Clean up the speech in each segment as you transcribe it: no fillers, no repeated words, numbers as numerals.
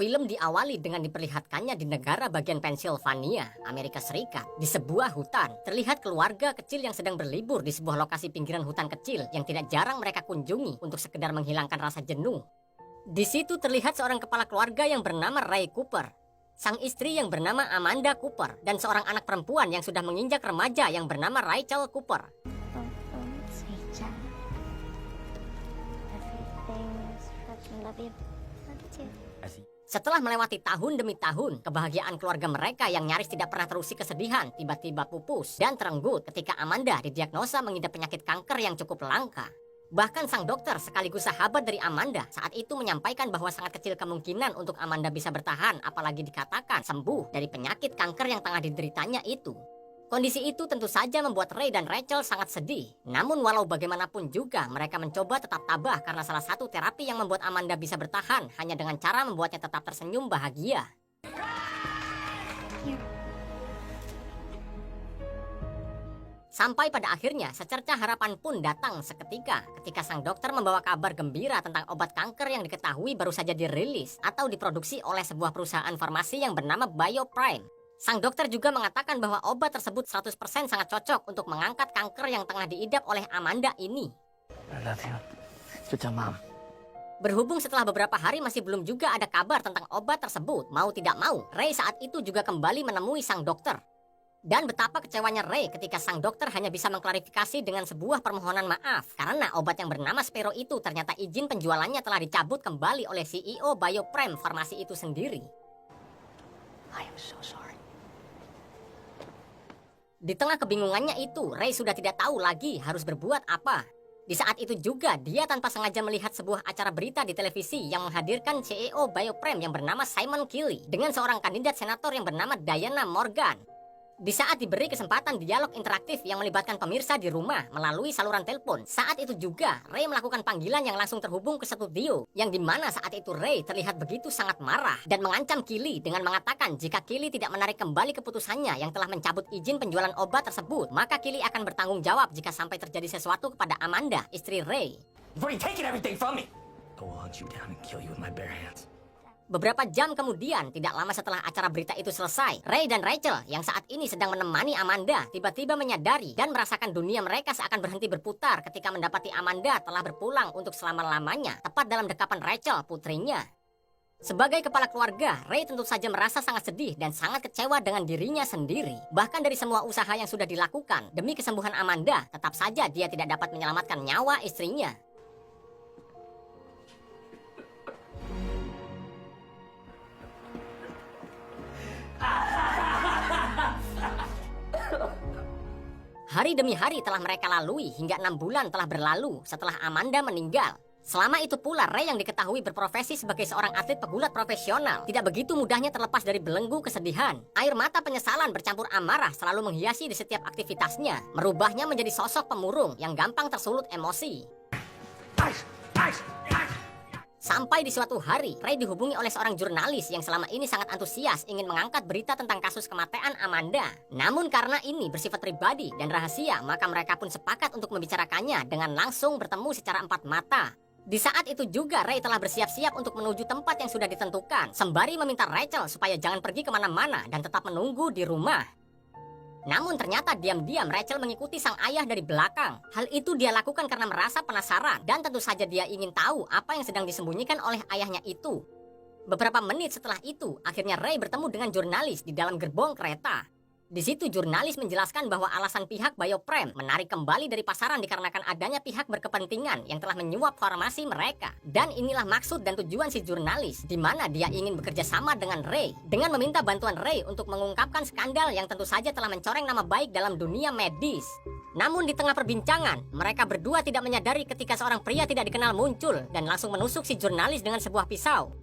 Film diawali dengan diperlihatkannya di negara bagian Pennsylvania, Amerika Serikat. Di sebuah hutan, terlihat keluarga kecil yang sedang berlibur di sebuah lokasi pinggiran hutan kecil yang tidak jarang mereka kunjungi untuk sekedar menghilangkan rasa jenuh. Di situ terlihat seorang kepala keluarga yang bernama Ray Cooper, sang istri yang bernama Amanda Cooper, dan seorang anak perempuan yang sudah menginjak remaja yang bernama Rachel Cooper. Rachel. Everything's freaking love you. Love you too. Setelah melewati tahun demi tahun, kebahagiaan keluarga mereka yang nyaris tidak pernah terusik kesedihan tiba-tiba pupus dan terenggut ketika Amanda didiagnosa mengidap penyakit kanker yang cukup langka. Bahkan sang dokter sekaligus sahabat dari Amanda saat itu menyampaikan bahwa sangat kecil kemungkinan untuk Amanda bisa bertahan, apalagi dikatakan sembuh dari penyakit kanker yang tengah dideritanya itu. Kondisi itu tentu saja membuat Ray dan Rachel sangat sedih. Namun walau bagaimanapun juga mereka mencoba tetap tabah karena salah satu terapi yang membuat Amanda bisa bertahan hanya dengan cara membuatnya tetap tersenyum bahagia. Sampai pada akhirnya secercah harapan pun datang seketika ketika sang dokter membawa kabar gembira tentang obat kanker yang diketahui baru saja dirilis atau diproduksi oleh sebuah perusahaan farmasi yang bernama BioPrime. Sang dokter juga mengatakan bahwa obat tersebut 100% sangat cocok untuk mengangkat kanker yang tengah diidap oleh Amanda ini. I love you. Good job, Mom. Berhubung setelah beberapa hari masih belum juga ada kabar tentang obat tersebut, mau tidak mau, Ray saat itu juga kembali menemui sang dokter. Dan betapa kecewanya Ray ketika sang dokter hanya bisa mengklarifikasi dengan sebuah permohonan maaf karena obat yang bernama Spero itu ternyata izin penjualannya telah dicabut kembali oleh CEO BioPrime farmasi itu sendiri. I am so sorry. Di tengah kebingungannya itu, Ray sudah tidak tahu lagi harus berbuat apa. Di saat itu juga, dia tanpa sengaja melihat sebuah acara berita di televisi yang menghadirkan CEO BioPrime yang bernama Simon Kelly dengan seorang kandidat senator yang bernama Diana Morgan. Di saat diberi kesempatan dialog interaktif yang melibatkan pemirsa di rumah melalui saluran telepon, saat itu juga Ray melakukan panggilan yang langsung terhubung ke studio, yang dimana saat itu Ray terlihat begitu sangat marah dan mengancam Kelly dengan mengatakan jika Kelly tidak menarik kembali keputusannya yang telah mencabut izin penjualan obat tersebut, maka Kelly akan bertanggung jawab jika sampai terjadi sesuatu kepada Amanda, istri Ray. You've already taken everything from me. I will hunt you down and kill you with my bare hands. Beberapa jam kemudian, tidak lama setelah acara berita itu selesai, Ray dan Rachel yang saat ini sedang menemani Amanda tiba-tiba menyadari dan merasakan dunia mereka seakan berhenti berputar ketika mendapati Amanda telah berpulang untuk selama-lamanya, tepat dalam dekapan Rachel, putrinya. Sebagai kepala keluarga, Ray tentu saja merasa sangat sedih dan sangat kecewa dengan dirinya sendiri. Bahkan dari semua usaha yang sudah dilakukan demi kesembuhan Amanda, tetap saja dia tidak dapat menyelamatkan nyawa istrinya. Hari demi hari telah mereka lalui hingga 6 bulan telah berlalu setelah Amanda meninggal. Selama itu pula Ray yang diketahui berprofesi sebagai seorang atlet pegulat profesional tidak begitu mudahnya terlepas dari belenggu kesedihan. Air mata penyesalan bercampur amarah selalu menghiasi di setiap aktivitasnya, merubahnya menjadi sosok pemurung yang gampang tersulut emosi. Sampai di suatu hari, Ray dihubungi oleh seorang jurnalis yang selama ini sangat antusias ingin mengangkat berita tentang kasus kematian Amanda. Namun karena ini bersifat pribadi dan rahasia, maka mereka pun sepakat untuk membicarakannya dengan langsung bertemu secara empat mata. Di saat itu juga Ray telah bersiap-siap untuk menuju tempat yang sudah ditentukan, sembari meminta Rachel supaya jangan pergi kemana-mana dan tetap menunggu di rumah. Namun ternyata diam-diam Rachel mengikuti sang ayah dari belakang. Hal itu dia lakukan karena merasa penasaran dan tentu saja dia ingin tahu apa yang sedang disembunyikan oleh ayahnya itu. Beberapa menit setelah itu, akhirnya Ray bertemu dengan jurnalis di dalam gerbong kereta. Di situ jurnalis menjelaskan bahwa alasan pihak BioPrime menarik kembali dari pasaran dikarenakan adanya pihak berkepentingan yang telah menyuap farmasi mereka. Dan inilah maksud dan tujuan si jurnalis, di mana dia ingin bekerja sama dengan Ray dengan meminta bantuan Ray untuk mengungkapkan skandal yang tentu saja telah mencoreng nama baik dalam dunia medis. Namun di tengah perbincangan, mereka berdua tidak menyadari ketika seorang pria tidak dikenal muncul dan langsung menusuk si jurnalis dengan sebuah pisau.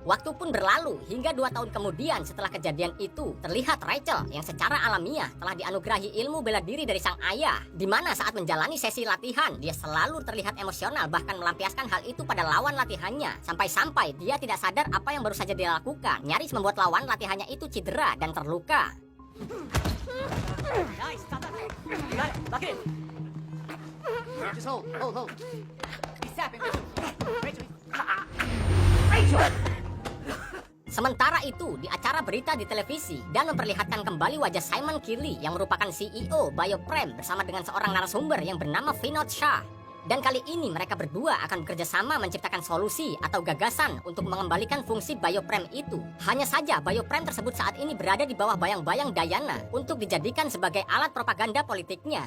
Waktu pun berlalu hingga 2 tahun kemudian setelah kejadian itu, terlihat Rachel yang secara alamiah telah dianugerahi ilmu bela diri dari sang ayah, di mana saat menjalani sesi latihan, dia selalu terlihat emosional bahkan melampiaskan hal itu pada lawan latihannya, sampai-sampai dia tidak sadar apa yang baru saja dia lakukan, nyaris membuat lawan latihannya itu cedera dan terluka. Nice. Stop. You got it. Lock it in. Just hold. He's tapping, Rachel. Rachel! Sementara itu, di acara berita di televisi dan memperlihatkan kembali wajah Simon Keeley yang merupakan CEO Bioprem bersama dengan seorang narasumber yang bernama Vinod Shah. Dan kali ini mereka berdua akan bekerja sama menciptakan solusi atau gagasan untuk mengembalikan fungsi Bioprem itu. Hanya saja Bioprem tersebut saat ini berada di bawah bayang-bayang Diana untuk dijadikan sebagai alat propaganda politiknya.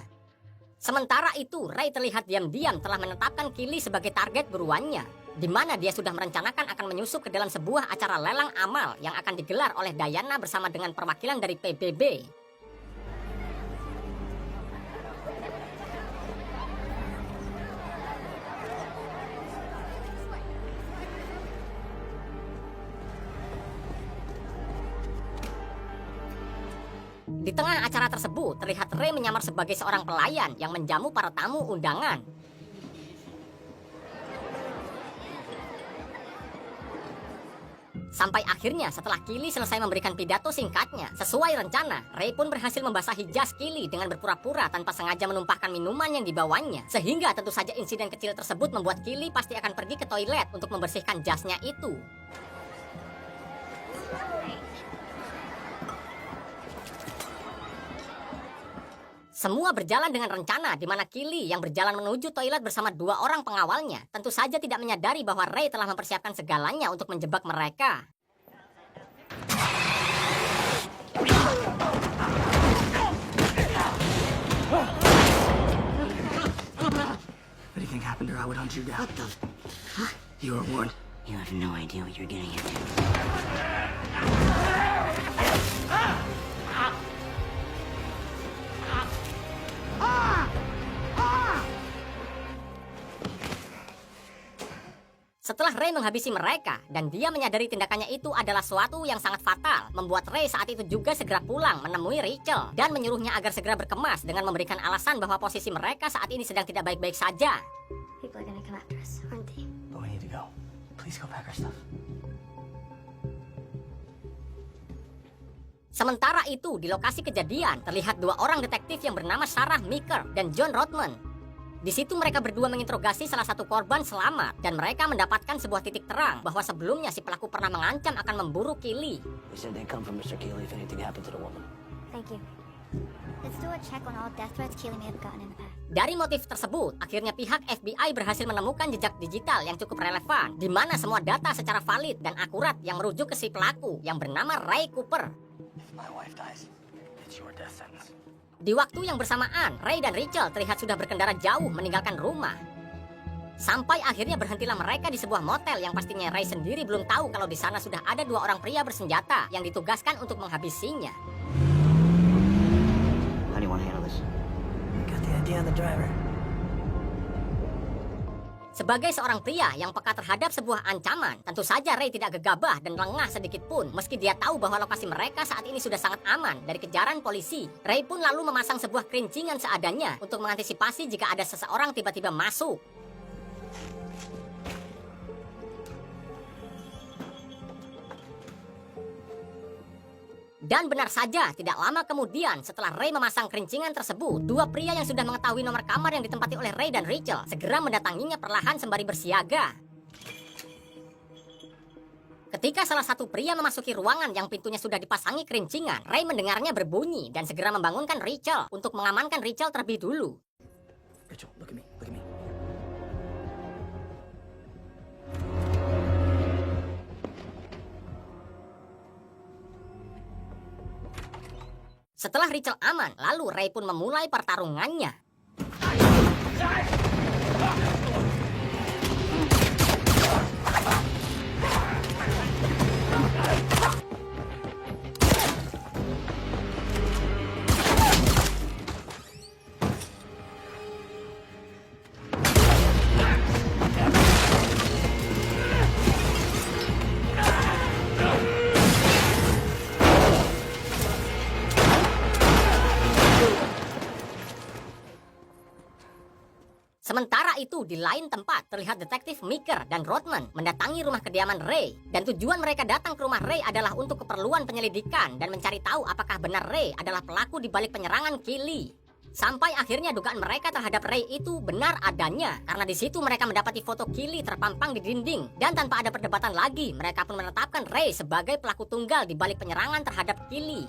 Sementara itu, Ray terlihat diam-diam telah menetapkan Keeley sebagai target buruannya, di mana dia sudah merencanakan akan menyusup ke dalam sebuah acara lelang amal yang akan digelar oleh Diana bersama dengan perwakilan dari PBB. Di tengah acara tersebut, terlihat Ray menyamar sebagai seorang pelayan yang menjamu para tamu undangan. Sampai akhirnya setelah Keeley selesai memberikan pidato singkatnya, sesuai rencana, Ray pun berhasil membasahi jas Keeley dengan berpura-pura tanpa sengaja menumpahkan minuman yang dibawanya. Sehingga tentu saja insiden kecil tersebut membuat Keeley pasti akan pergi ke toilet untuk membersihkan jasnya itu. Semua berjalan dengan rencana di mana Keeley yang berjalan menuju toilet bersama 2 orang pengawalnya tentu saja tidak menyadari bahwa Ray telah mempersiapkan segalanya untuk menjebak mereka. If anything happened to her, I would hunt you down. What the? Huh? You were warned. You have no idea what you're getting into. Setelah Ray menghabisi mereka dan dia menyadari tindakannya itu adalah suatu yang sangat fatal, membuat Ray saat itu juga segera pulang menemui Rachel dan menyuruhnya agar segera berkemas dengan memberikan alasan bahwa posisi mereka saat ini sedang tidak baik-baik saja. People are gonna come after us, aren't they? But we need to go. Please go pack our stuff. Sementara itu, di lokasi kejadian terlihat 2 orang detektif yang bernama Sarah Meeker dan John Rodman. Di situ mereka berdua menginterogasi salah satu korban selamat dan mereka mendapatkan sebuah titik terang bahwa sebelumnya si pelaku pernah mengancam akan memburu Keeley. We said they'd come from Mr. Keeley if anything happened to the woman. Thank you. Let's do a check on all death threats Keeley may have gotten in the past. Dari motif tersebut, akhirnya pihak FBI berhasil menemukan jejak digital yang cukup relevan, di mana semua data secara valid dan akurat yang merujuk ke si pelaku yang bernama Ray Cooper. If my wife dies, it's your death sentence. Di waktu yang bersamaan, Ray dan Rachel terlihat sudah berkendara jauh meninggalkan rumah. Sampai akhirnya berhentilah mereka di sebuah motel yang pastinya Ray sendiri belum tahu kalau di sana sudah ada 2 orang pria bersenjata yang ditugaskan untuk menghabisinya. How do you want to handle this? Got the idea on the driver. Sebagai seorang pria yang peka terhadap sebuah ancaman, tentu saja Ray tidak gegabah dan lengah sedikit pun meski dia tahu bahwa lokasi mereka saat ini sudah sangat aman dari kejaran polisi. Ray pun lalu memasang sebuah kerincingan seadanya untuk mengantisipasi jika ada seseorang tiba-tiba masuk. Dan benar saja, tidak lama kemudian setelah Ray memasang kerincingan tersebut, 2 pria yang sudah mengetahui nomor kamar yang ditempati oleh Ray dan Rachel segera mendatanginya perlahan sembari bersiaga. Ketika salah satu pria memasuki ruangan yang pintunya sudah dipasangi kerincingan, Ray mendengarnya berbunyi dan segera membangunkan Rachel untuk mengamankan Rachel terlebih dulu. Rachel, look at me. Look at me. Setelah Rachel aman, lalu Ray pun memulai pertarungannya. Sementara itu, di lain tempat terlihat detektif Meeker dan Rodman mendatangi rumah kediaman Ray. Dan tujuan mereka datang ke rumah Ray adalah untuk keperluan penyelidikan dan mencari tahu apakah benar Ray adalah pelaku di balik penyerangan Kili. Sampai akhirnya dugaan mereka terhadap Ray itu benar adanya, karena di situ mereka mendapati foto Kili terpampang di dinding. Dan tanpa ada perdebatan lagi, mereka pun menetapkan Ray sebagai pelaku tunggal di balik penyerangan terhadap Kili.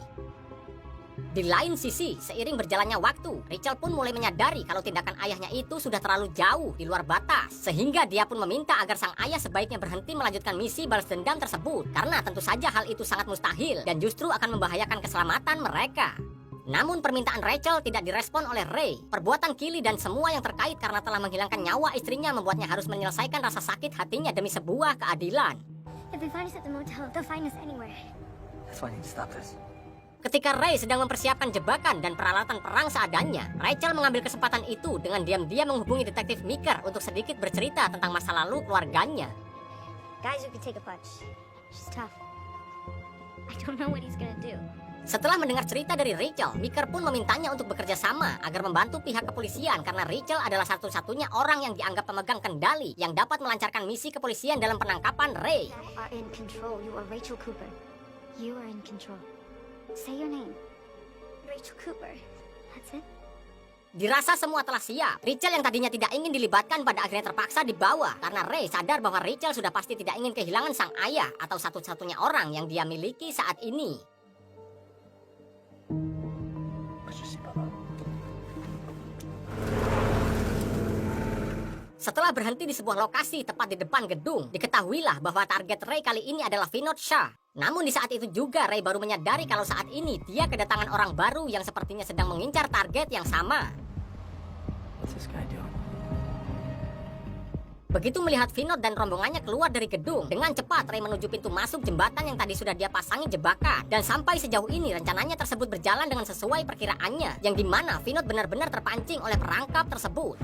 Di lain sisi, seiring berjalannya waktu, Rachel pun mulai menyadari kalau tindakan ayahnya itu sudah terlalu jauh di luar batas. Sehingga dia pun meminta agar sang ayah sebaiknya berhenti melanjutkan misi balas dendam tersebut. Karena tentu saja hal itu sangat mustahil dan justru akan membahayakan keselamatan mereka. Namun permintaan Rachel tidak direspon oleh Ray. Perbuatan Kili dan semua yang terkait karena telah menghilangkan nyawa istrinya membuatnya harus menyelesaikan rasa sakit hatinya demi sebuah keadilan. If they find us at the motel, they'll find us anywhere. That's why I need to stop this. Ketika Ray sedang mempersiapkan jebakan dan peralatan perang seadanya, Rachel mengambil kesempatan itu dengan diam-diam menghubungi detektif Meeker untuk sedikit bercerita tentang masa lalu keluarganya. Guys, you can take a punch. She's tough. I don't know what he's gonna do. Setelah mendengar cerita dari Rachel, Meeker pun memintanya untuk bekerja sama agar membantu pihak kepolisian karena Rachel adalah satu-satunya orang yang dianggap pemegang kendali yang dapat melancarkan misi kepolisian dalam penangkapan Ray. You are in control. You are Rachel Cooper. You are in control. Say your name. Rachel Cooper. That's it. Dirasa semua telah siap, Rachel yang tadinya tidak ingin dilibatkan pada akhirnya terpaksa dibawa karena Ray sadar bahwa Rachel sudah pasti tidak ingin kehilangan sang ayah atau satu-satunya orang yang dia miliki saat ini. Setelah berhenti di sebuah lokasi tepat di depan gedung, diketahuilah bahwa target Ray kali ini adalah Vinod Shah. Namun di saat itu juga Ray baru menyadari kalau saat ini dia kedatangan orang baru yang sepertinya sedang mengincar target yang sama. What's this guy doing? Begitu melihat Vinod dan rombongannya keluar dari gedung, dengan cepat Ray menuju pintu masuk jembatan yang tadi sudah dia pasangi jebakan. Dan sampai sejauh ini rencananya tersebut berjalan dengan sesuai perkiraannya, yang dimana Vinod benar-benar terpancing oleh perangkap tersebut.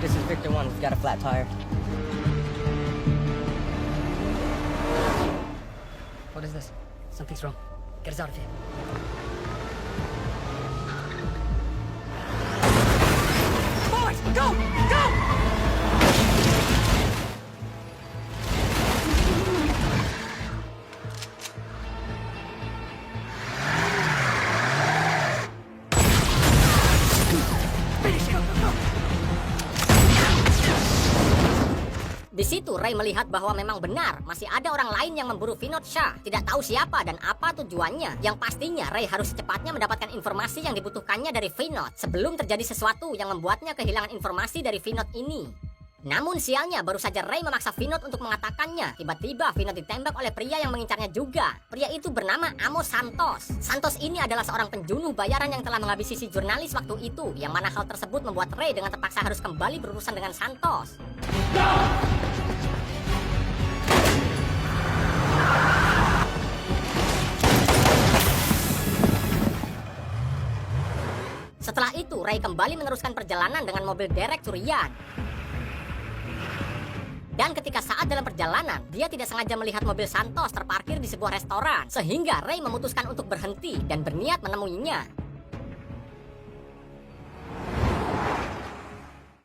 This is Victor 1. We've got a flat tire. What is this? Something's wrong. Get us out of here. Boys, go! Go! Di situ Ray melihat bahwa memang benar masih ada orang lain yang memburu Vinod Shah. Tidak tahu siapa dan apa tujuannya. Yang pastinya Ray harus secepatnya mendapatkan informasi yang dibutuhkannya dari Vinod sebelum terjadi sesuatu yang membuatnya kehilangan informasi dari Vinod ini. Namun sialnya baru saja Ray memaksa Vinod untuk mengatakannya, tiba-tiba Vinod ditembak oleh pria yang mengincarnya juga. Pria itu bernama Amos Santos. Santos ini adalah seorang penjunuh bayaran yang telah menghabisi si jurnalis waktu itu, yang mana hal tersebut membuat Ray dengan terpaksa harus kembali berurusan dengan Santos. Setelah itu, Ray kembali meneruskan perjalanan dengan mobil derek curian. Dan ketika saat dalam perjalanan, dia tidak sengaja melihat mobil Santos terparkir di sebuah restoran. Sehingga Ray memutuskan untuk berhenti dan berniat menemuinya.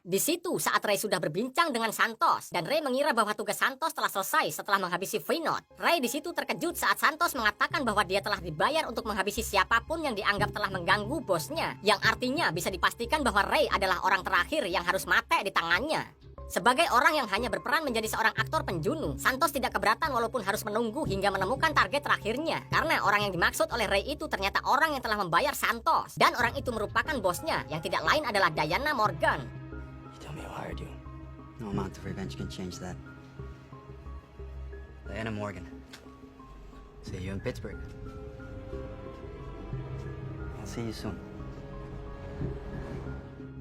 Di situ saat Ray sudah berbincang dengan Santos dan Ray mengira bahwa tugas Santos telah selesai setelah menghabisi Vinod. Ray di situ terkejut saat Santos mengatakan bahwa dia telah dibayar untuk menghabisi siapapun yang dianggap telah mengganggu bosnya, yang artinya bisa dipastikan bahwa Ray adalah orang terakhir yang harus mati di tangannya. Sebagai orang yang hanya berperan menjadi seorang aktor penjunuh, Santos tidak keberatan walaupun harus menunggu hingga menemukan target terakhirnya. Karena orang yang dimaksud oleh Ray itu ternyata orang yang telah membayar Santos. Dan orang itu merupakan bosnya, yang tidak lain adalah Diana Morgan. You tell me who hired you. No amount of revenge can change that. Diana Morgan. See you in Pittsburgh. I'll see you soon.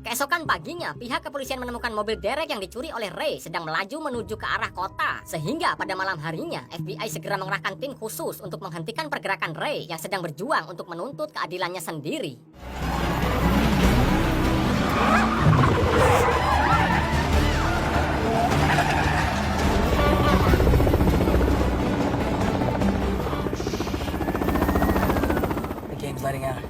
Keesokan paginya, pihak kepolisian menemukan mobil derek yang dicuri oleh Ray sedang melaju menuju ke arah kota. Sehingga pada malam harinya, FBI segera mengerahkan tim khusus untuk menghentikan pergerakan Ray yang sedang berjuang untuk menuntut keadilannya sendiri. The game's letting out.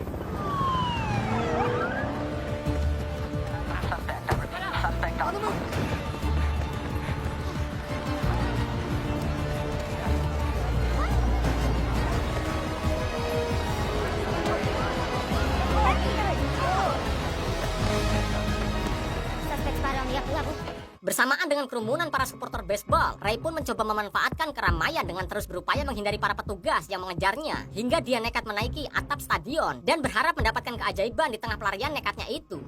Bersamaan dengan kerumunan para supporter baseball, Ray pun mencoba memanfaatkan keramaian dengan terus berupaya menghindari para petugas yang mengejarnya, hingga dia nekat menaiki atap stadion dan berharap mendapatkan keajaiban di tengah pelarian nekatnya itu.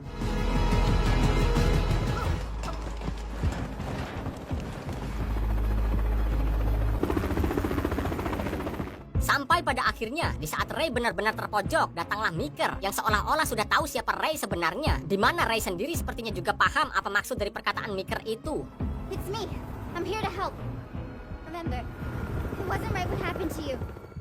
Sampai pada akhirnya, di saat Ray benar-benar terpojok, datanglah Meeker yang seolah-olah sudah tahu siapa Ray sebenarnya, di mana Ray sendiri sepertinya juga paham apa maksud dari perkataan Meeker itu. It's me. I'm here to help. Remember, it wasn't right what happened to you.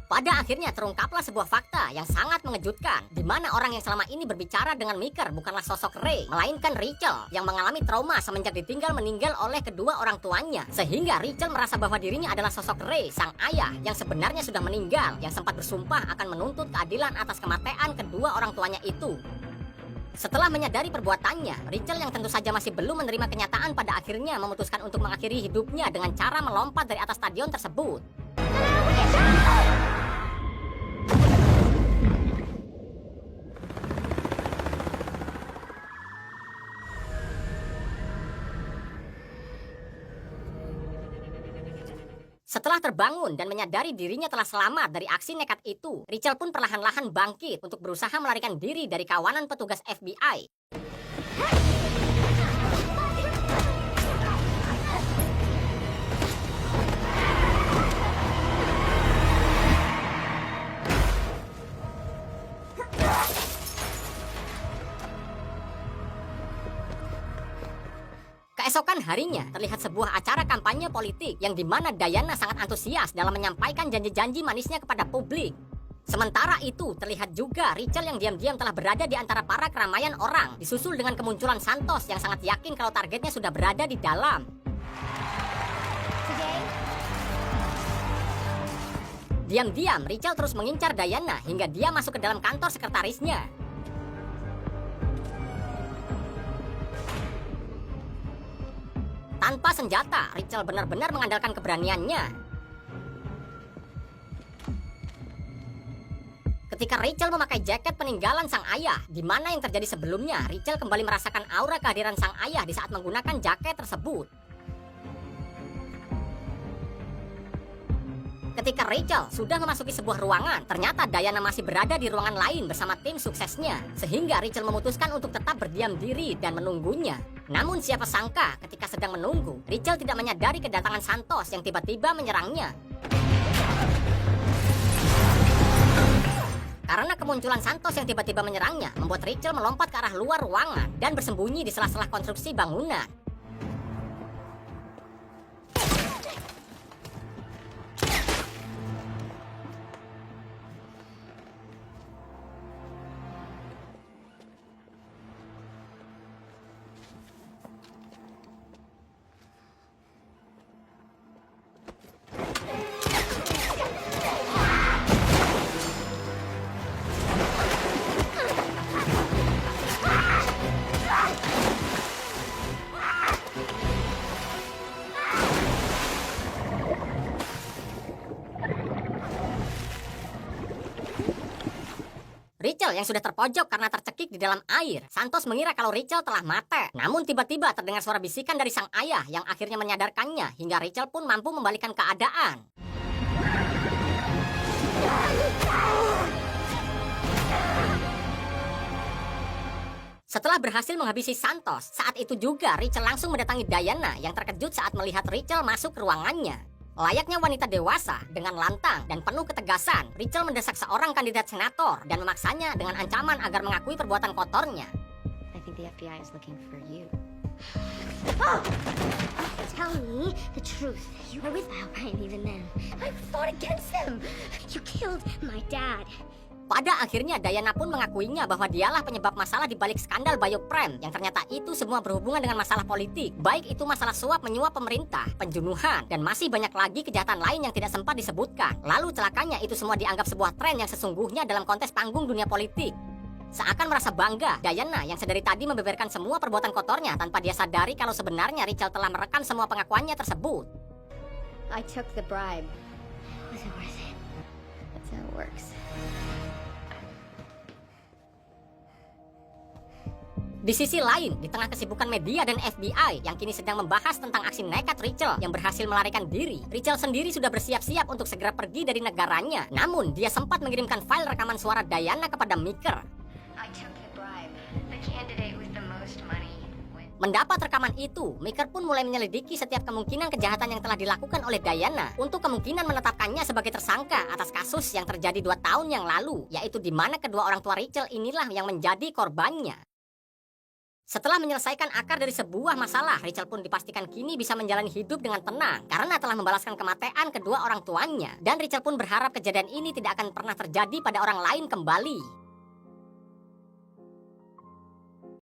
Pada akhirnya terungkaplah sebuah fakta yang sangat mengejutkan, di mana orang yang selama ini berbicara dengan Meeker bukanlah sosok Ray, melainkan Rachel yang mengalami trauma semenjak ditinggal meninggal oleh kedua orang tuanya. Sehingga Rachel merasa bahwa dirinya adalah sosok Ray, sang ayah yang sebenarnya sudah meninggal, yang sempat bersumpah akan menuntut keadilan atas kematian kedua orang tuanya itu. Setelah menyadari perbuatannya, Rachel yang tentu saja masih belum menerima kenyataan pada akhirnya memutuskan untuk mengakhiri hidupnya dengan cara melompat dari atas stadion tersebut. Setelah terbangun dan menyadari dirinya telah selamat dari aksi nekat itu, Rachel pun perlahan-lahan bangkit untuk berusaha melarikan diri dari kawanan petugas FBI. Keesokan harinya, terlihat sebuah acara kampanye politik yang dimana Diana sangat antusias dalam menyampaikan janji-janji manisnya kepada publik. Sementara itu, terlihat juga Rachel yang diam-diam telah berada di antara para keramaian orang, disusul dengan kemunculan Santos yang sangat yakin kalau targetnya sudah berada di dalam. Diam-diam, Rachel terus mengincar Diana hingga dia masuk ke dalam kantor sekretarisnya. Tanpa senjata, Rachel benar-benar mengandalkan keberaniannya. Ketika Rachel memakai jaket peninggalan sang ayah, di mana yang terjadi sebelumnya, Rachel kembali merasakan aura kehadiran sang ayah di saat menggunakan jaket tersebut. Ketika Rachel sudah memasuki sebuah ruangan, ternyata Diana masih berada di ruangan lain bersama tim suksesnya. Sehingga Rachel memutuskan untuk tetap berdiam diri dan menunggunya. Namun siapa sangka ketika sedang menunggu, Rachel tidak menyadari kedatangan Santos yang tiba-tiba menyerangnya. Karena kemunculan Santos yang tiba-tiba menyerangnya, membuat Rachel melompat ke arah luar ruangan dan bersembunyi di sela-sela konstruksi bangunan. Rachel yang sudah terpojok karena tercekik di dalam air. Santos mengira kalau Rachel telah mati. Namun tiba-tiba terdengar suara bisikan dari sang ayah yang akhirnya menyadarkannya hingga Rachel pun mampu membalikkan keadaan. Setelah berhasil menghabisi Santos, saat itu juga Rachel langsung mendatangi Diana yang terkejut saat melihat Rachel masuk ke ruangannya. Layaknya wanita dewasa, dengan lantang dan penuh ketegasan, Rachel mendesak seorang kandidat senator dan memaksanya dengan ancaman agar mengakui perbuatan kotornya. I think the FBI is looking for you. Tell me the truth. You were with Valbrine even then. I fought against him. You killed my dad. Pada akhirnya Diana pun mengakuinya bahwa dialah penyebab masalah di balik skandal Bioprem yang ternyata itu semua berhubungan dengan masalah politik, baik itu masalah suap menyuap pemerintah, pembunuhan, dan masih banyak lagi kejahatan lain yang tidak sempat disebutkan. Lalu celakanya itu semua dianggap sebuah tren yang sesungguhnya dalam kontes panggung dunia politik. Seakan merasa bangga, Diana yang sedari tadi membeberkan semua perbuatan kotornya tanpa dia sadari kalau sebenarnya Rachel telah merekam semua pengakuannya tersebut. I took the bribe. Was it worth it? That's how it works. Di sisi lain, di tengah kesibukan media dan FBI yang kini sedang membahas tentang aksi nekat Rachel yang berhasil melarikan diri, Rachel sendiri sudah bersiap-siap untuk segera pergi dari negaranya. Namun, dia sempat mengirimkan file rekaman suara Diana kepada Meeker. I took the bribe. The candidate with the most money. Mendapat rekaman itu, Meeker pun mulai menyelidiki setiap kemungkinan kejahatan yang telah dilakukan oleh Diana untuk kemungkinan menetapkannya sebagai tersangka atas kasus yang terjadi 2 tahun yang lalu, yaitu di mana kedua orang tua Rachel inilah yang menjadi korbannya. Setelah menyelesaikan akar dari sebuah masalah, Rachel pun dipastikan kini bisa menjalani hidup dengan tenang karena telah membalaskan kematian kedua orang tuanya. Dan Rachel pun berharap kejadian ini tidak akan pernah terjadi pada orang lain kembali.